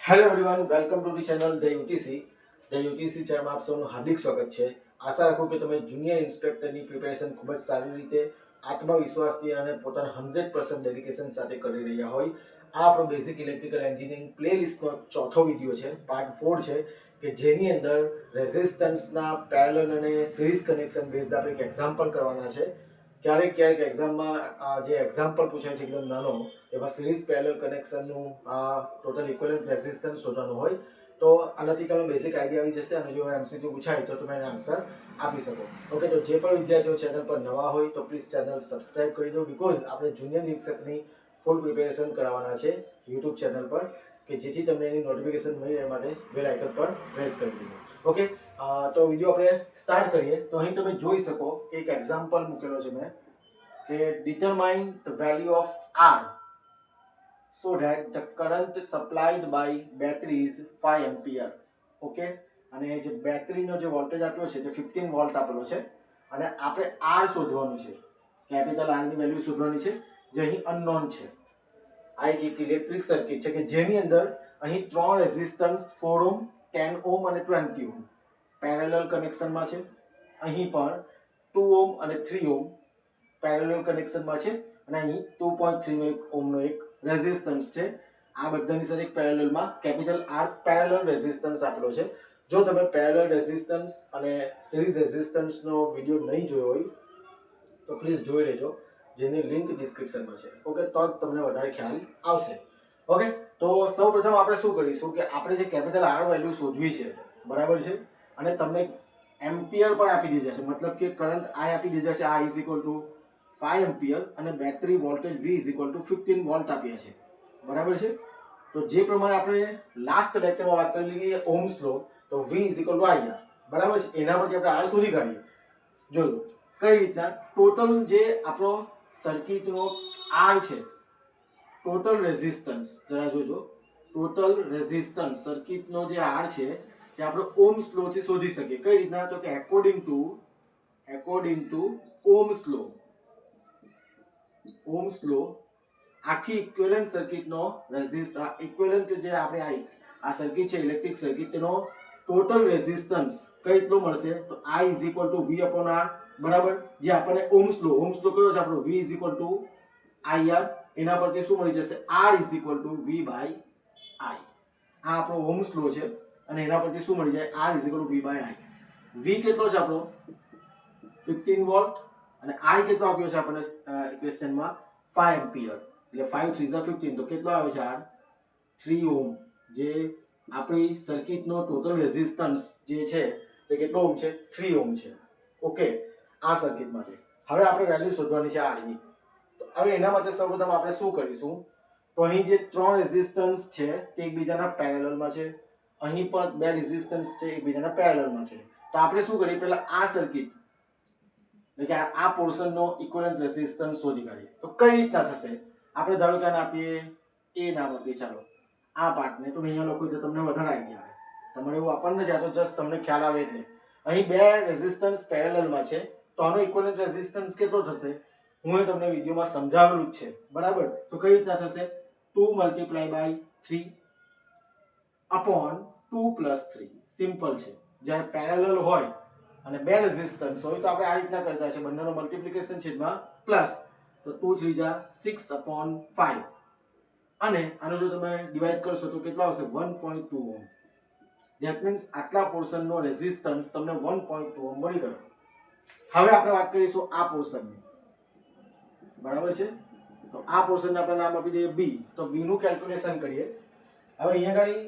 Hello everyone, welcome to the channel the UTC ચેનલમાં આપ સૌનું હાર્દિક સ્વાગત છે. આશા રાખું કે તમે જુનિયર ઇન્સ્પેક્ટરની પ્રિપેરેશન ખૂબ જ સારી રીતે આત્મવિશ્વાસથી અને પોતાના 100% ડેડિકેશન સાથે કરી રહ્યા હોય. આ આપણો બેઝિક ઇલેક્ટ્રિકલ એન્જિનિયરિંગ પ્લેલિસ્ટનો ચોથો વિડીયો છે, પાર્ટ 4 છે, કે જેની અંદર રેઝિસ્ટન્સના પેરેલલ અને સિરીઝ કનેક્શન બેઝડ આપણે એક એક્ઝામ્પલ કરવાના છે. ક્યારેક એક્ઝામમાં જે એક્ઝામ્પલ પૂછાય છે એકદમ નાનો, એમાં સિરીઝ પેરેલલ કનેક્શનનું ટોટલ ઇક્વિવેલન્ટ રેઝિસ્ટન્સ શોધવાનું હોય. તો આનાથી તમે બેઝિક આઈડિયા આવી જશે અને જો એમસીક્યુ પૂછાય તો તમે એનો આન્સર આપી શકો. ઓકે, તો જે પણ વિદ્યાર્થીઓ ચેનલ પર નવા હોય તો પ્લીઝ ચેનલ સબસ્ક્રાઇબ કરી દો, બીકોઝ આપણે જુનિયર નિરીક્ષકની ફૂલ પ્રિપેરેશન કરાવવાના છે યુટ્યુબ ચેનલ પર, કે જેથી તમને એની નોટિફિકેશન મળી રહે માટે બેલ આઇકન પર પ્રેસ કરી દીધો. ઓકે, તો વિડીયો આપણે સ્ટાર્ટ કરીએ. તો અહીં તમે જોઈ શકો કે એક એક્ઝામ્પલ મૂકેલો છે મેં, કે determine the value of R so that the current supplied by battery is 5 ampere. Okay, અને જે બેટરીનો જે વોલ્ટેજ આપ્યો છે તે 15 વોલ્ટ આપેલો છે અને આપણે આર શોધવાનું છે, કેપિટલ આર ની વેલ્યુ શોધવાની છે, જે અહીં અનનોન છે. આ એક ઇલેક્ટ્રિક સર્કિટ છે કે જેની અંદર અહીં ત્રણ રેઝિસ્ટન્સ 4 ઓહ્મ, 10 ઓહ્મ અને 20 ઓહ્મ પેરેલલ કનેક્શનમાં છે. અહીં પણ 2 ઓહ્મ અને 3 ઓહ્મ પેરેલલ કનેક્શનમાં છે અને અહીં 2.3 ઓહ્મનો એક રેઝિસ્ટન્સ છે. આ બધાની સાથે એક પેરેલલમાં કેપિટલ આર પેરેલલ રેઝિસ્ટન્સ આપેલો છે. જો તમે પેરેલલ રેઝિસ્ટન્સ અને સિરીઝ રેઝિસ્ટન્સનો વિડીયો નહીં જોયો હોય તો પ્લીઝ જોઈ લેજો, જેની લિંક ડિસ્ક્રિપ્શનમાં છે. ઓકે, તો જ તમને વધારે ખ્યાલ આવશે. ઓકે, તો સૌપ્રથમ આપણે શું કરીશું કે આપણે જે કેપિટલ આર વેલ્યુ શોધવી છે, બરાબર છે, અને તમને એમ્પિયર પણ આપી દીધા છે, મતલબ કે કરંટ આઈ આપી દીધા છે, આ ઇઝ ઇક્વલ ટુ 5 એમ્પિયર અને battery voltage V is equal two 15 volt આપ્યા છે, બરાબર છે. તો જે પ્રમાણે આપણે લાસ્ટ લેક્ચરમાં વાત કરી લીધી ઓહ્મ્સ લો, તો V is equal to IR, બરાબર છે. એના પરથી આપણે R શોધી કાઢીએ. જોયું કઈ રીતના? ટોટલ જે આપણો સર્કિટનો R છે, ટોટલ રેઝિસ્ટન્સ જરા જોજો, ટોટલ રેઝિસ્ટન્સ સર્કિટનો જે R છે તે આપણે ઓહ્મ્સ લો થી શોધી શકીએ. કઈ રીતના? તો કે એકોર્ડિંગ ટુ ઓહ્મ્સ લો આખી ઇક્વિવેલન્ટ સર્કિટનો ઇક્વિવેલન્ટ જે આપણે આ સર્કિટ છે ઇલેક્ટ્રિક સર્કિટ, તેનો ટોટલ રેઝિસ્ટન્સ કેટલો મળશે? તો I is equal to V upon R, બરાબર. જે આપણને ઓહ્મ્સ લો કયો છે આપણો? V is equal to IR. એના પરથી શું મળી જશે? R is equal to V by I. આ આપણો ઓહ્મ્સ લો છે અને એના પરથી શું મળી જાય? R is equal to V by I. V કેટલો છે આપણો? 15 વોલ્ટ અને I કેટલો આપ્યો છે આપણને ઇક્વેશનમાં? 5 એમ્પિયર. એટલે 5 3 ઝા 15, તો કેટલો આવે છે R? 3 ઓહ્મ. જે આપણી સર્કિટનો ટોટલ રેઝિસ્ટન્સ જે છે તે કેટલો ઓહ્મ છે? 3 ઓહ્મ છે. ઓકે, આ સર્કિટ માટે હવે આપણે વેલ્યુ શોધવાની છે R ની. તો હવે એના માટે સૌપ્રથમ આપણે શું કરીશું? તો અહીં જે ત્રણ રેઝિસ્ટન્સ છે તે એકબીજાના પેરેલલમાં છે. અહીં પણ બે રેઝિસ્ટન્સ છે એકબીજાના પેરેલલમાં છે. તો આપણે શું કરીએ? પહેલા આ સર્કિટ એટલે કે આ પોર્શનનો ઇક્વિવેલન્ટ રેઝિસ્ટન્સ શોધી કાઢીએ. તો કઈ રીતના થશે? આપણે ધારો કે આને આપીએ A નામ આપીએ, ચાલો આ પાર્ટને, તો અહીંયા લખો એટલે તમને વધારે આઈડિયા આવે. તમારે એવું આપણને નથી, આ તો જસ્ટ તમને ખ્યાલ આવે એટલે. અહીં બે રેઝિસ્ટન્સ પેરેલલમાં છે, તો આનો ઇક્વિવેલન્ટ રેઝિસ્ટન્સ કેટલો થશે? હું એ તમને વિડીયોમાં સમજાવેલું જ છે, બરાબર. તો કઈ રીતના થશે? 2 multiply by 3 upon 2 plus 3. Simple છે. જ્યારે પેરેલલ હોય અને બે રેઝિસ્ટન્સ હોય તો આપણે આ રીતના કરતા છે, બંનેનો મલ્ટીપ્લિકેશન છેદમાં પ્લસ, તો 2 3 જા 6 અપોન 5 અને આનો જો તમે ડિવાઇડ કરશો તો કેટલા આવશે? 1.2 ઓહ્મ. ધેટ મીન્સ આટલા પોર્શનનો રેઝિસ્ટન્સ તમને 1.2 ઓહ્મ મળી ગયો. હવે આપણે વાત કરીશું આ પોર્શનની, બરાબર છે. તો આ પોર્શનને આપણે નામ આપી દઈએ B. તો B નું કેલ્ક્યુલેશન કરીએ. હવે અહીંયા ગાડી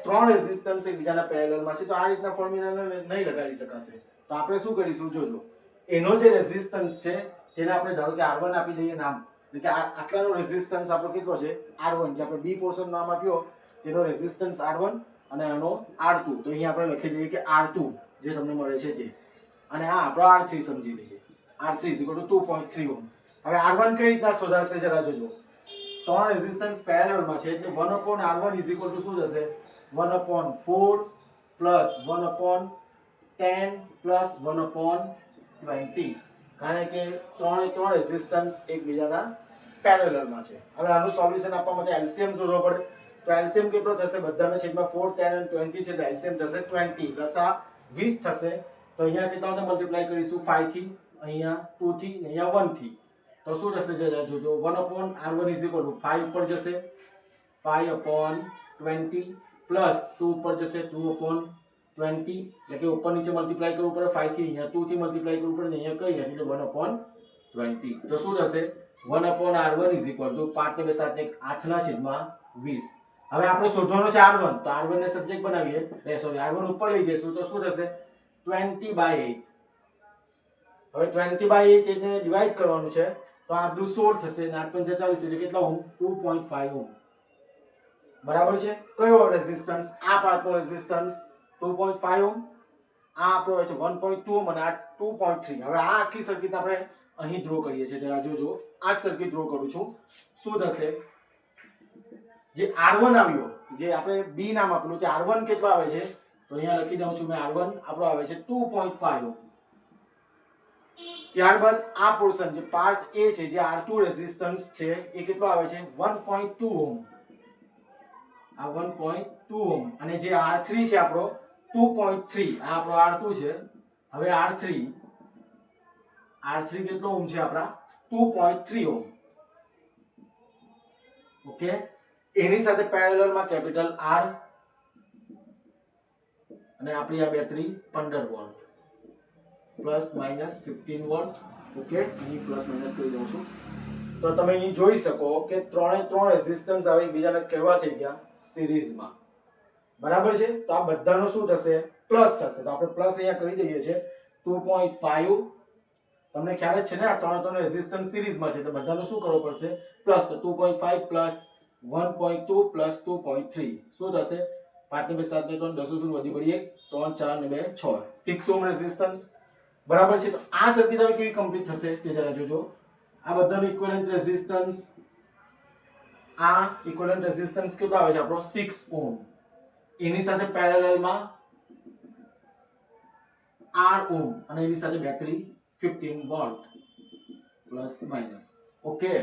ત્રણ રેઝિસ્ટન્સ એકબીજાના પેરેલલમાં છે, તો આ રીતના ફોર્મ્યુલા નહીં લગાડી શકાશે. તો આપણે શું કરીશું? જોજો, એનો જે રેઝિસ્ટન્સ છે તેને આપણે ધારો કે R1 આપી દઈએ નામ, એટલે કે આટલાનો રેઝિસ્ટન્સ આપણો કેટલો છે? R1. જે આપણે B પોર્શન નામ આપ્યો તેનો રેઝિસ્ટન્સ R1 અને આનો R2. તો અહીં આપણે લખી દઈએ કે R2 જે તમને મળે છે તે, અને આ આપણો R3 સમજી લઈએ. R3 2.3 ohm. હવે R1 કઈ રીતના શોધાશે જરા જોજો. ત્રણ રેઝિસ્ટન્સ પેરેલલમાં છે એટલે 1 upon R1 is equal two શું થશે? 1 upon 4 plus 1 upon 10 plus 1 upon 20, કારણ કે ત્રણ રેઝિસ્ટન્સ એકબીજાના પેરેલલમાં છે. હવે આનું સોલ્યુશન આપવા માટે એલસીએમ શોધવો પડે. તો એલસીએમ કેટલો થશે બધાના છેદમાં 4 10 અને 20 છે તો એલસીએમ થશે 20 પ્લસ આ 20 થશે તો અહીંયા કેટલા મલ્ટીપ્લાય કરીશું 5 થી અહીંયા 2 થી અને અહીંયા 1 થી તો શું થશે જોજો 1/r1 5 ઉપર જશે 5/20 પ્લસ 2 ઉપર જશે 2/20 એટલે કે ઉપર નીચે મલ્ટીપ્લાય કરવું પડે 5 થી અહીંયા 2 થી મલ્ટીપ્લાય કરવું પડે અહીંયા કઈ નથી એટલે 1/20 તો શું થશે 1/r1 5 ને 7 ને 8 ના છેદમાં 20 હવે આપણે શોધવાનો છે r1 તો r1 ને સબ્જેક્ટ બનાવીએ સોરી r1 ઉપર લઈ જઈશું તો શું થશે 20/8 હવે 20/8 એને ડિવાઈડ કરવાનું છે તો આ આપણું 16 થશે અને 8 × 40 એટલે કેટલા ઓહમ 2.5 ઓહમ બરાબર છે કયો રેઝિસ્ટન્સ આ પાર્ટનો રેઝિસ્ટન્સ 2.5 ઓહમ આ આપણો છે 1.2 ઓહમ અને આ 2.3 હવે આ આખી સર્કિટ આપણે અહીં ડ્રો કરીએ છીએ જરા જોજો આ જ સર્કિટ ડ્રો કરું છું શું થશે જે R1 આવ્યો જે આપણે B નામ આપેલું તે R1 કેટલો આવે છે તો અહીંયા લખી દઉં છું મેં R1 આપણો આવે છે 2.5 ઓહમ ત્યારબાદ આ પોર્શન જે પાર્ટ A છે જે R2 રેઝિસ્ટન્સ છે એ કેટલો આવે છે 1.2 ઓહમ આ 1.2 ઓહમ અને જે R3 છે આપણો 2.3 આ આપણો R2 છે હવે R3 કેટલો ઓહમ છે આપણા 2.3 ઓહમ ઓકે એની સાથે પેરેલલમાં કેપિટલ R અને આપણી આ battery 15 volt plus minus 15 volt okay અહીં પ્લસ માઈનસ કરી દઉં છું તો તમે અહીં જોઈ શકો કે ત્રણે ત્રણ રેઝિસ્ટન્સ આવે એકબીજાને કેવા થઈ ગયા સિરીઝમાં બરાબર છે તો આ બધાનો શું થશે પ્લસ થશે તો આપણે પ્લસ અહીંયા કરી દઈએ છીએ 2.5 તમને ખ્યાલ જ છે ને આ ત્રણ રેઝિસ્ટન્સ સિરીઝમાં છે તો બધાનો શું કરવો પડશે પ્લસ તો 2.5 પ્લસ 1.2 પ્લસ 2.3 શું થશે 5 ને 7 ને 3 10 સુધી વધી પડી 1 3 4 ને 2 6 6 ઓહમ રેઝિસ્ટન્સ બરાબર છે તો આ સર્કિટ હવે કેવી કમ્પ્લીટ થશે તે જરા જોજો આ બધાનો ઇક્વિવેલન્ટ રેઝિસ્ટન્સ આ ઇક્વિવેલન્ટ રેઝિસ્ટન્સ કેટલો આવે છે આપણો 6 ઓહમ એની સાથે પેરેલલમાં R ઓહમ અને એની સાથે battery 15 volt plus minus okay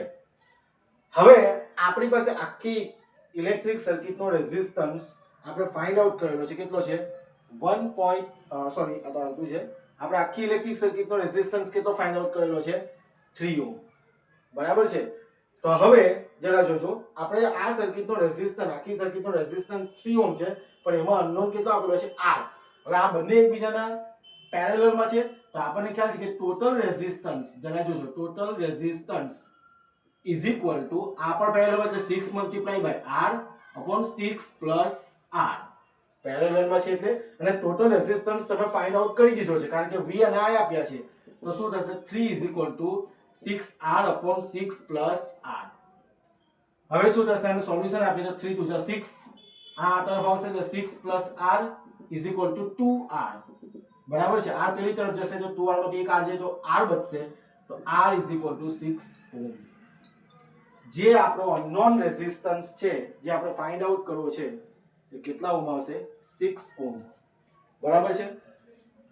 હવે આપણી પાસે આખી ઇલેક્ટ્રિક સર્કિટનો રેઝિસ્ટન્સ આપણે ફાઇન્ડ આઉટ કરેલો છે કેટલો છે 1. સોરી આ તો આવતું છે આપણે આખી ઇલેક્ટ્રિક સર્કિટનો રેઝિસ્ટન્સ કેટલો ફાઇન્ડ આઉટ કરેલો છે 3 ઓહમ બરાબર છે તો હવે જરા જોજો આપણે આ સર્કિટનો રેઝિસ્ટન્સ આખી સર્કિટનો રેઝિસ્ટન્સ 3 ઓહમ છે પણ એમાં અનનોન કેટલો આપેલો છે R હવે આ બંને એકબીજાના પેરેલલમાં છે તો આપણને ખ્યાલ છે કે ટોટલ રેઝિસ્ટન્સ જરા જોજો total resistance is equal to આ પર પેરેલલ એટલે 6 multiply by R upon 6 plus R પેરેલલમાં છે એટલે અને ટોટલ રેઝિસ્ટન્સ તમે ફાઇન્ડ આઉટ કરી દીધો છે કારણ કે V અને I આપ્યા છે તો શું થશે 3 is equal to 6R upon 6 plus R હવે શું થશે એનું સોલ્યુશન આપીએ તો 3 2 6 આ તરફ આવશે એટલે 6 plus R is equal to 2R બરાબર છે R પેલી તરફ જશે તો 2R માંથી એક R જાય તો R બચશે તો R is equal to 6 ohm જે આપણો અનનોન રેઝિસ્ટન્સ છે જે આપણે ફાઇન્ડ આઉટ કરવો છે એ કેટલા ઓહમ આવશે 6 ઓહમ બરાબર છે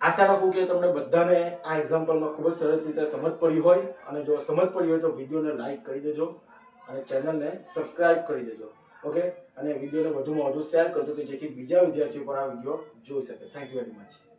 આશા રાખું કે તમને બધાને આ એક્ઝામ્પલમાં ખૂબ જ સરસ રીતે સમજ પડી હોય અને જો સમજ પડી હોય તો વિડીયોને લાઈક કરી દેજો અને ચેનલને સબસ્ક્રાઇબ કરી દેજો ઓકે અને વિડીયોને વધુમાં વધુ શેર કરજો કે જેથી બીજા વિદ્યાર્થીઓ પણ આ વિડીયો જોઈ શકે થેન્ક યુ વેરી મચ